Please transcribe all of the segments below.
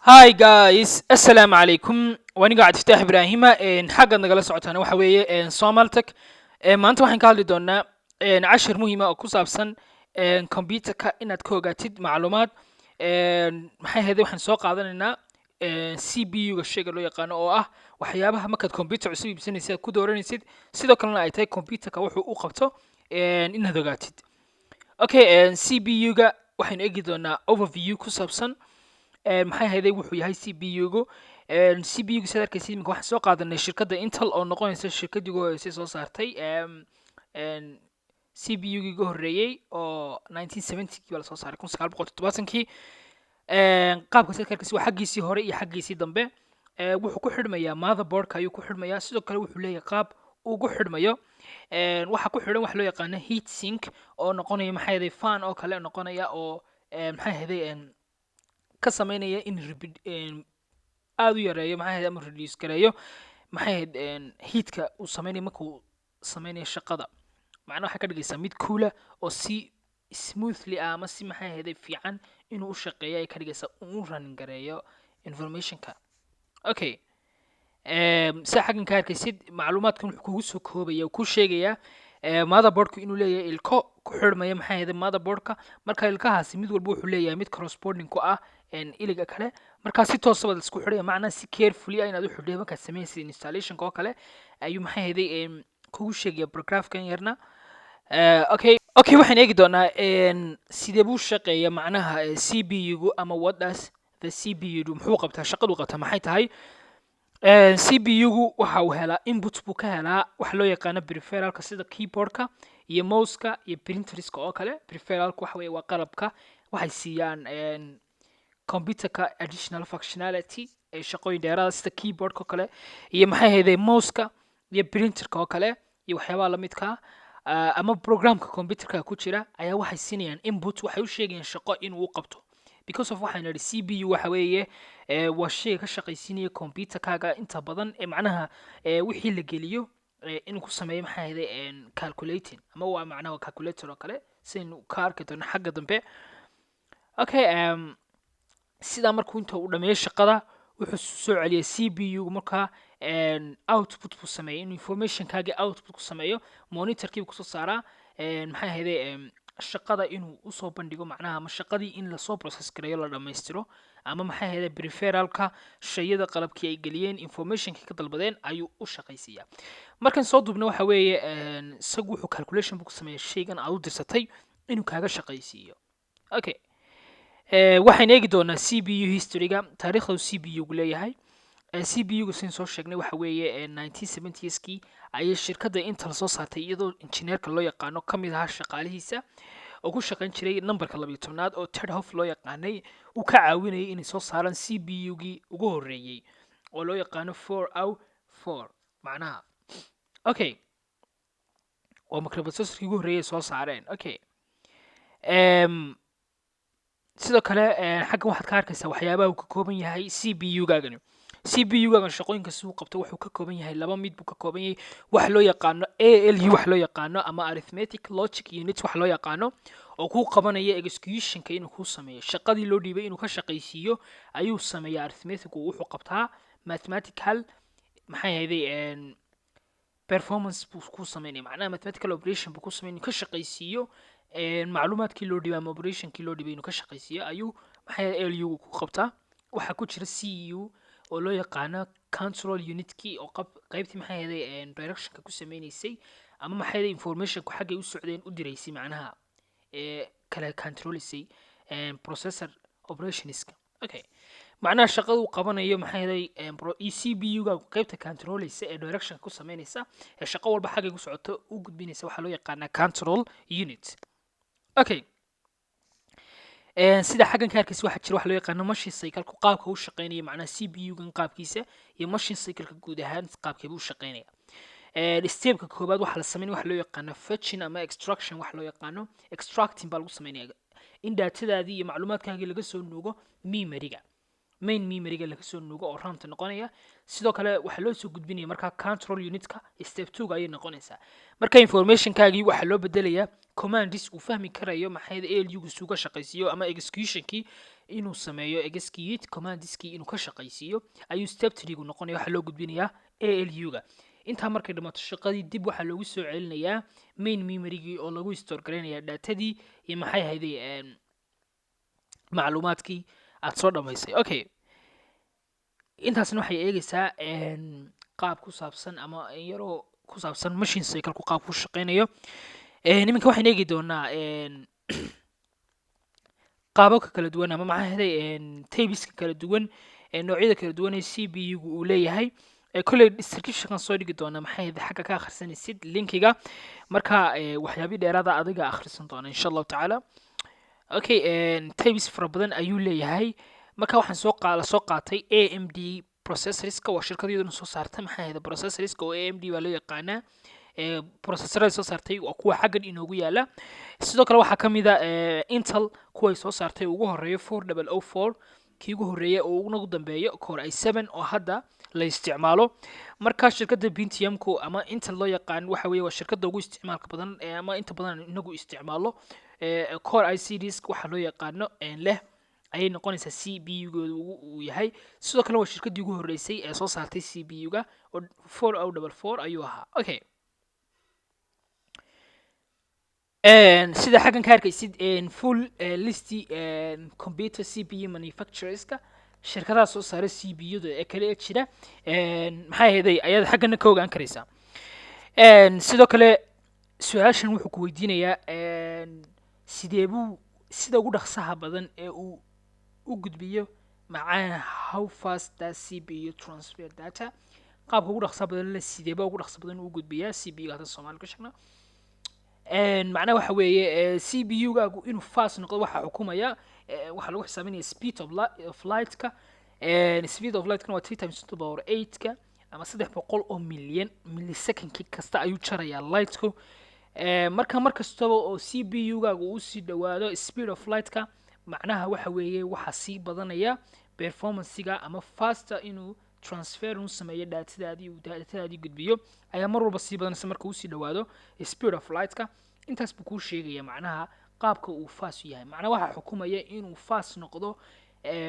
Hi guys, assalaamu calaykum. Waniga Cabdifataax Ibraahima xagga nagala socotaan waxa weeye Somaltech. Maanta waxaan ka hadli doonaa cashir muhiim ah oo ku saabsan computerka inaad ka ogaatid macluumaad. Maxay ahayd waxaan soo qaadanaynaa CPU-ga shayga loo yaqaano oo ah waxyaabaha markaad computer cusub iibsanaysid aad ku dooranaysid sidoo kalena ay tahay computerka wuxuu u qabto inaad ogaatid. Okay, CPU-ga waxaynu eegi doonaa overview ku saabsan maxay ahayd wuxuu yahay CPU-gu. CPU-gu sidaad arkaysid iminka waxaan soo qaadanay shirkadda Intel oo noqonaysa shirkaddii ugu horeysay soo saartay CPU-gii ugu horreeyay oo 1970-kii baa lasoo saaray 1970-kii. qaabka sidaad arkaysid waa xaggiisii hore iyo xaggiisii dambe. wuxuu ku xidhmayaa motherboardka ayuu ku xidhmayaa, sidoo kale wuxuu leeyahay qaab uu ku xidhmayo. waxa ku xidhan waxa loo yaqaano heat sink oo noqonaya maxay ahayd fan oo kale noqonaya oo maxay ahayd ka sameynaya in aad u yareeyo maxay ahayd ama reduce gareeyo maxay ahayd heatka uu sameynayo markuu sameynayo shaqada. macnaha waxay ka dhigaysaa mid cooler oo si smoothly ama si maxay ahayd fiican inuu u shaqeeyo ay ka dhigaysaa uu running gareeyo informationka. Okay, sida xaggan ka arkaysid macluumaadkan wuxuu kugu soo koobaya ku sheegaya motherboardku inuu leeyahay ilko ku xidhmaya maxay ahayd motherboardka. marka ilkahaasi mid walba wuxuu leeyahay mid corresponding ku ah iliga kale, markaa si toosaba la isku xidhaya macnaha si carefully ah inaad u xidhay markaad sameynaysid installationka oo kale ayuu maxay ahayd kugu sheegaya programkan yarna. Okay, waxaan eegi doonaa sidee buu shaqeeya macnaha CPU-gu ama what does the CPU muxuu qabtaa, shaqadu qabtaa maxay tahay. CPU-gu waxa uu helaa input buu ka helaa waxa loo yaqaano peripheralka sida keyboardka iyo mouseka iyo printerska oo kale. peripheralka waxa weeye waa qalabka waxay siiyaan computerka additional functionality ee shaqooyin dheeraada sida keyboardka oo kale iyo maxay ahayd mouseka iyo printerka oo kale iyo waxyaabaha la midka ama programka computerka ku jira ayaa waxay siinayaan input, waxay u sheegayaan shaqo inuu u qabto. because of waxaan nidhi CPU waxa weeye waa shay ka shaqaysiinaya computerkaaga inta badan macnaha wixii la geliyo inuu ku sameeyo maxay ahayd calculating ama waa macnaha calculator oo kale sidaynu ka arki doono xagga dambe. Okay, sidaa markuu inta uu dhameeyo shaqada wuxuu soo celiyay CPU markaa output buu sameeyay inuu informationkaaga output ku sameeyo. monitorkii buu kusoo saaraa maxay ahayd shaqada inuu usoo bandhigo macnaha ama shaqadii in lasoo process gareeyo la dhammaystiro ama maxay ahayd peripheralka shayada qalabkii ay geliyeen informationkii ka dalbadeen ayuu u shaqaysiiyaa. markan soo duubna waxa weeye isagu wuxuu calculation buu ku sameeyaa shaygan aad u dirsatay inuu kaaga shaqaysiiyo. Okay, waxaan eegi doonaa CPU historyga, taariikhda uu CPU-gu leeyahay. CPU-gu sin soo sheegnay waxa weeye 1970s-kii ayay shirkadda Intel soo saartay iyadoo engineerka loo yaqaano ka mid ahaa shaqaalihiisa oo ku shaqayn jiray nambarka 12aad oo Ted Hoff loo yaqaanay uu ka caawinayay inay soo saaraan CPU-gii ugu horreeyay oo loo yaqaano 404 macnaha. Okay, waa microprocessorkii ugu horreeyay soo saareen. Okay, sidoo kale xaggan waxaad ka arkaysaa waxyaabaha uu ka kooban yahay CPU-gaagani. CPU-gaagan shaqooyinka si uu qabto wuxuu ka kooban yahay laba mid buu ka kooban yahay wax loo yaqaano ALU wax loo yaqaano ama arithmetic logic unit wax loo yaqaano oo ku qabanaya executionka inuu ku sameeyo shaqadii loo dhiibay inuu ka shaqaysiiyo ayuu sameeyaa. arithmetic wuxuu qabtaa mathematical maxay ahayd performance buu ku sameynaya macnaha mathematical operation buu ku sameynaya ka shaqaysiiyo macluumaadkii loo dhiibay ama operationkii loo dhiibay inuu ka shaqaysiiyo ayuu maxay ahayd ALU ku qabtaa. waxaa ku jira CU oo loo yaqaano control unitkii oo qaybtii maxay ahayd directionka ku sameynaysay ama maxay ahayd informationku xaggay u socdeen u diraysay macnaha kala controlisay processor operationska. Okay, macnaha shaqada uu qabanayo maxay ahayd CPU-ga qaybta controlaysa ee directionka ku sameynaysa ee shaqo walba xaggay ku socoto u gudbinaysa waxaa loo yaqaanaa control unit. Okay, sida xaggan ka arkaysa waxaa jira wax loo yaqaano machine cycle-ku qaabka uu shaqeynaya macnaha CPU-gan qaabkiisa iyo machine cycle-ka guud ahaan qaabkeeda uu shaqeynaya. stepka koobaad waxaa la sameynaya wax loo yaqaano fetching ama extraction wax loo yaqaano extracting baa lagu sameynaya in daatadaadii iyo macluumaadkaagii laga soo nuugo memory-ga. main memoryga laga soo nuugo oo RAM-ta noqonaya. sidoo kale waxaa loo soo gudbinaya markaa control unitka step 2 ayay noqonaysaa. marka informationkaagii waxaa loo bedelayaa commands uu fahmi karayo maxay ALU-gu suuga shaqaysiiyo ama executionkii inuu sameeyo execute commandskii inuu ka shaqaysiiyo ayuu step 3 gu noqonaya. waxaa loo gudbinayaa ALU-ga. intaa markay dhamaato shaqadii dib waxaa loogu soo celinayaa main memorygii oo lagu store gareynaya datadii iyo maxay ahayday macluumaadkii aad soo dhamaysay. okay, intaasna waxay eegaysaa qaab ku saabsan ama yaroo ku saabsan machine cycle ku qaab ku shaqeynayo. nimanka waxaan eegi doonaa qaababka kala duwan ama maxay ahayday tabiska kala duwan noocyada kala duwan ee CPU-gu uu leeyahay. kolley description-kan soo dhigi doona maxay ahayday xagga ka akhrisanaysid linkiga marka waxyaabii dheeraada adiga akhrisan doona insha allahu tacaala. okay, tabis fara badan ayuu leeyahay. marka waxaan soo qaatay AMD processorska waa shirkadayaduna soo saartay maxay ahayday processorska oo AMD baa loo yaqaanaa. processorada soo saartay waa kuwa xaggan inoogu yaala. sidoo kale waxaa ka mid ah Intel kuwa ay soo saartay ugu horeeyo 4004 kii ugu horeeyay oo ugu dambeeyo Core i7 oo hadda la isticmaalo. marka shirkadda Pentium-ku ama Intel loo yaqaan waxa weeye waa shirkadda ugu isticmaalka badan ama inta badan inagu isticmaalo. Core i series waxa loo yaqaano leh ayay noqonaysaa CPU-gooda uu yahay. sidoo kale waa shirkaddii ugu horeysay ee soo saartay CPU-ga oo 4004 ayuu ahaa. okay, sida xaggan ka arkaysid full list computer CPU manufacturerska shirkadaha soo saara CPU-da ee kale jira maxay ahayday ayaad xaggana ka ogaan karaysaa. sidoo kale su-aashan wuxuu ku weydiinayaa sida ugu dhaqsaha badan ee uu u gudbiyo macnaha how fast does CPU transfer data. qaabka ugu dhaqsaha badan la sideeba ugu dhaqsaha badan u gudbiyaa CPU-ga hadda Soomaali ka shaqna. macnaha waxa weeye CPU-gaagu inuu fast noqdo waxa xukumaya waxa lagu xisaabinaya speed of light-ka. speed of light-kana waa 3 times 10 to the power 8-ka ama 300 oo milyan millisecond kasta ayuu jarayaa light-ku. marka markastaba oo CPU-gaagu uu sii dhawaado speed of light-ka macnaha waxa weeye waxa sii badanaya performance-ga ama faster inuu transfer uu sameeyo datadaadii gudbiyo ayaa mar walba sii badanaysa marka uu sii dhawaado speed of light-ka. intaas buu kuu sheegaya macnaha qaabka uu fast yahay. macnaha waxa xukumaya inuu fast noqdo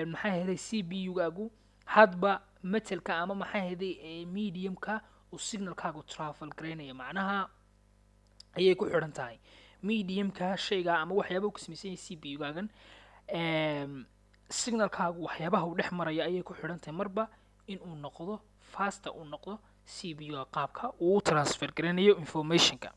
maxay ahayday CPU-gaagu hadba metalka ama maxay ahayday medium-ka uu signal-kaagu travel gareynaya. macnaha ayay ku xiran tahay medium-ka shayga ama waxyaabaha ku samaysan yahay CPU-gaagan signal-kaagu waxyaabaha uu dhex maraya ayay ku xiran tahay marba in uu noqdo faster uu noqdo CPU-ga qaabka uu transfer gareynayo information-ka.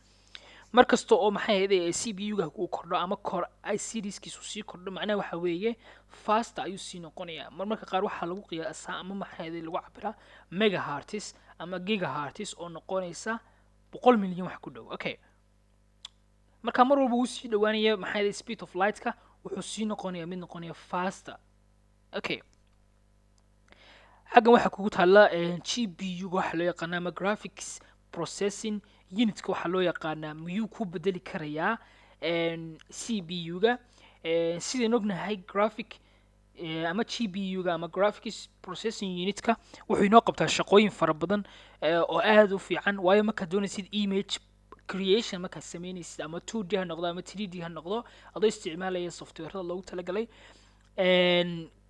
markasta oo maxay ahayday CPU-ga uu kordho ama Core i series-kiisu sii kordho macnaha waxa weeye faster ayuu sii noqonayaa. marmarka qaar waxaa lagu qiyaasaa ama maxay ahayday lagu cabiraa megahertz ama gigahertz oo noqonaysa 100 milyan wax ku dhow. okay, marka mar walba uu sii dhawaanaya maxay ahayday speed of light-ka wuxuu sii noqonayaa mid noqonaya faster. okay, xaggan waxaa kugu taala GPU-ga waxa loo yaqaanaa ama graphics processing unit-ka waxa loo yaqaanaa miyuu ku bedeli karayaa CPU-ga. sidaan ognahay graphic ama GPU-ga ama graphics processing unit-ka wuxuu inoo qabtaa shaqooyin fara badan oo aad u fiican. waayo markaad doonaysid image creation markaad sameynaysid ama 2D ha noqdo ama 3D ha noqdo adoo isticmaalaya software-da loogu talagalay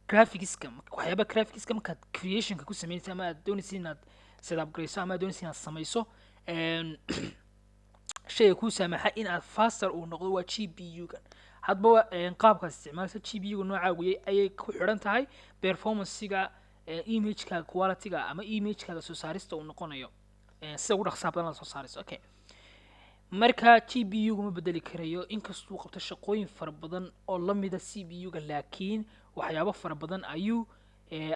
graphics-ka waxyaaba graphics-ka markaad creation-ka ku sameynaysid ama aad doonaysid inaad setup gareyso ama aad doonaysid inaad samayso shayga kuu saamaxa in aad faster uu noqdo waa GPU-ga. hadba qaabkaad isticmaalayso GPU-ga noocaagu ayay ku xiran tahay performance-ga image-ka quality-ga ama image-kaaga soo saarista uu noqonayo sida ugu dhaqsaha badan la soo saarayso. okay, marka GPU-gu ma bedeli karayo inkastuu qabto shaqooyin fara badan oo la mida CPU-ga laakiin waxyaabo fara badan ayuu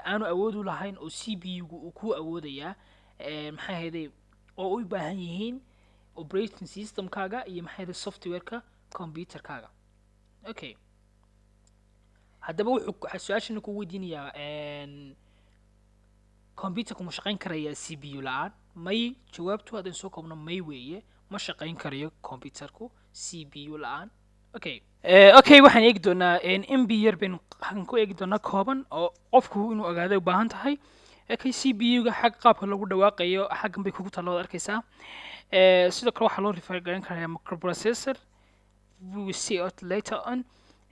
aanu awood u lahayn oo CPU-gu uu ku awoodayaa maxay ahayday oo u baahan yihiin operating system-kaaga iyo maxay ahayday software-ka computer-kaaga. okay, haddaba wuxuu su-aashana ku weydiinayaa computer-ku ma shaqayn karayaa CPU la-aan. may jawaabtu haddaan soo koobno may weeye ma shaqayn karayo computer-ku CPU la-aan. okay okay waxaan eegi doonaa mb yar baynu waxaan ku eegi doonaa kooban oo qofku inuu ogaado u baahan tahay okay cpu-ga xag qaabka lagu dhawaaqayo xaggan bay kugu taalo waad arkaysaa sidoo kale waxaa loo refer garan karaa microprocessor we will see it later on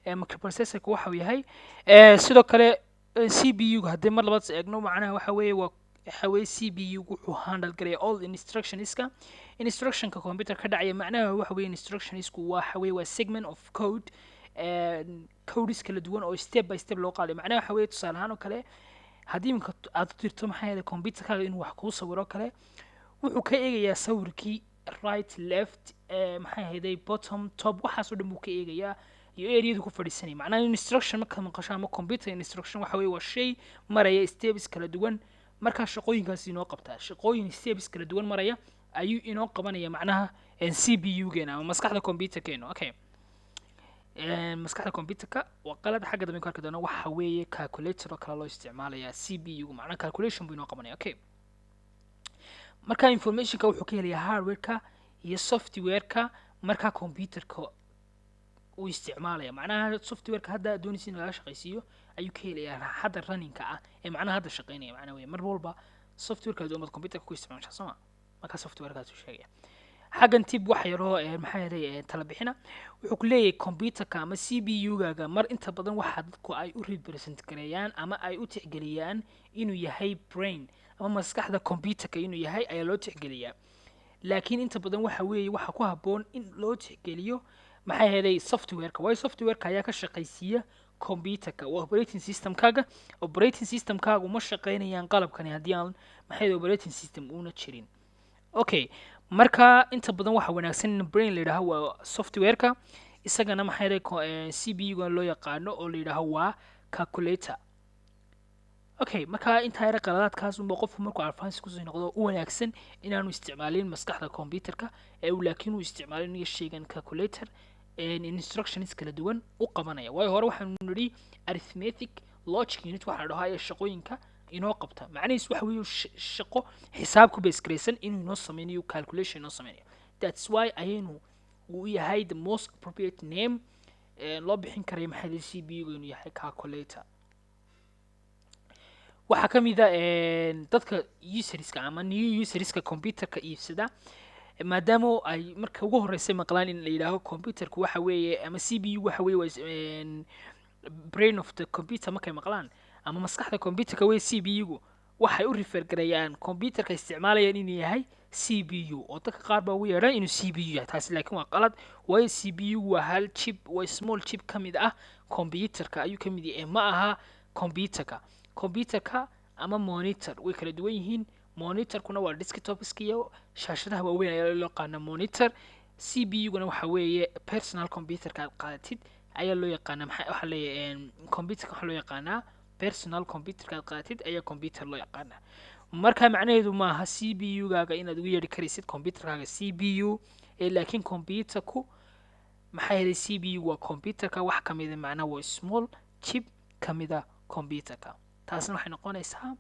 microprocessorka waxa uu yahay sidoo kale cpu-ga haddii mar labaad eegno macnaha waxa weeye waxa weeye cpu wuxuu handle garaya all instructionska instructionka computer ka dhacaya macnaha waxa weeye instructionsku waxa weeye waa segment of code codes kala duwan oo step by step loo qaaday macnaha waxa weeye tusaale ahaan oo kale haddii iminka aad u dirto maxaa yeelay computerkaaga inuu wax kuu sawiro kale wuxuu ka eegayaa sawirkii right left maxaa yeelay bottom top waxaas oo dhan buu ka eegayaa iyo areadu ku fadhiisanaya macnaha instruction marka maqasho ama computer instruction waxa weeye waa shay maraya steps kala duwan markaa shaqooyinkaasi inoo qabtaa shaqooyin steps kala duwan maraya ayuu inoo qabanaya macnaha cpu-geena ama maskaxda computerkeena okay maskaxda computerka waa qalad xagga dambe ku arki doona waxa weeye calculator oo kale loo isticmaalaya cpu macnaha calculation buu inoo qabanaya okay marka informationka wuxuu ka helayaa hardwareka iyo softwareka marka computerka uu isticmaalaya macnaha softwareka hadda doonaysa in laga shaqaysiiyo ayuu ka helayaa hadda runningka ah ee macnaha hadda shaqaynaya macnaha weeye mar walba softwareka doonad computerka ku isticmaashaa soma marka softwarekaas uu sheegaya xaggan tib waxa yaroo maxaa yeelay tala bixina wuxuu ku leeyahay computerka ama cpu-gaaga mar inta badan waxa dadku ay u represent gareeyaan ama ay u tixgeliyaan inuu yahay brain ama maskaxda computerka inuu yahay ayaa loo tixgeliyaa laakiin inta badan waxa weeye waxa ku habboon in loo tixgeliyo maxaa yeelay softwareka waayo softwareka ayaa ka shaqaysiiya computerka waa operating systemkaagu ma shaqaynayaan qalabkani haddii aan maxaa yeelay operating system uuna jirin okay marka inta badan waxa wanaagsan in brain la yidhaaho waa softwareka isagana maxaa yeelay cpu-ga loo yaqaano oo la yidhaaho waa calculator okay marka intaa yara qaladaadkaas unba qofku markuu advance kusii noqdo u wanaagsan inaanu isticmaalin maskaxda computerka laakiin uu isticmaalin shaygan calculator instructions kala duwan u qabanaya waayo hore waxaanu nidhi arithmetic logic unit waxa la dhahaa ee shaqooyinka inoo qabta macnihiisu waxa weeye shaqo xisaab ku base garaysan inuu inoo sameynayo calculation inoo sameynayo that's why ayaynu uu yahay the most appropriate name loo bixin karay maxaa cpu-ga inuu yahay calculator waxaa ka mid ah dadka userska ama new userska computerka iibsada maadaama ay marka ugu horeysay maqlaan in la yidhaaho computerku waxa weeye ama cpu waxa weeye waa brain of the computer markay maqlaan ama maskaxda computerka wey cpu-gu waxay u refer garayaan computerka isticmaalayaan inuu yahay cpu oo dadka qaar baa ugu yeedhan inuu cpu yahay taasi laakiin waa qalad waayo cpu waa hal chip waa small chip ka mid ah computerka ayuu ka mid yahay ma aha computerka ama monitor way kala duwan yihiin monitorkuna waa desktopska iyo shaashadaha waaweyn ayaa loo yaqaana monitor cpu-guna waxa weeye personal computerka aad qaadatid ayaa loo yaqaana waxa leeyahay computerka waxa loo yaqaanaa personal computerka aad qaadatid ayaa computer loo yaqaana marka macnaheedu maaha cpu-gaaga inaad ugu yeedhi karaysid computerkaaga cpu laakiin computerku maxaa yeelay cpu waa computerka wax ka mida macnaha waa small chip ka mida computerka taasna waxay noqonaysaa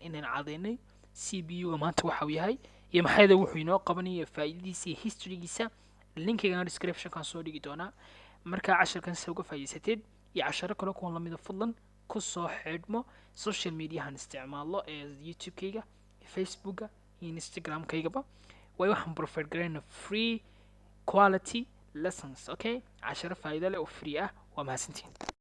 inaan cadaynay cpu-ga maanta waxa uu yahay iyo maxaa yeelay wuxuu inoo qabanaya faa'iidadiisa iyo historygiisa linkigana descriptionkan soo dhigi doonaa markaa casharkan se uga faa'iidaysateed iyo casharo kale kuwan lamida fadlan kusoo xidhmo social mediahan isticmaalo youtube-kayga facebooka iyo instagram-kaygaba waayo waxaan provide garayna free quality lessons okay casharo faa'iido leh oo free ah waa mahadsantiin